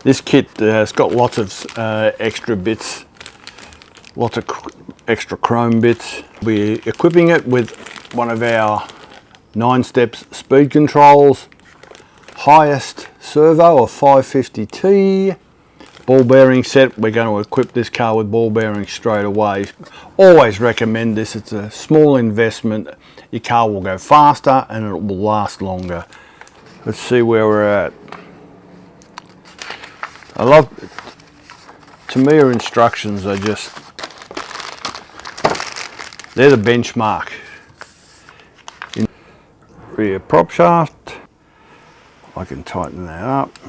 This kit has got lots of extra bits, lots of extra chrome bits. We're equipping it with one of our 9-steps speed controls, highest servo of 550T, ball bearing set. We're going to equip this car with ball bearings straight away. Always recommend this. It's a small investment. Your car will go faster and it will last longer. Let's see where we're at. I love Tamiya instructions. Are just, they're the benchmark. In rear prop shaft, I can tighten that up.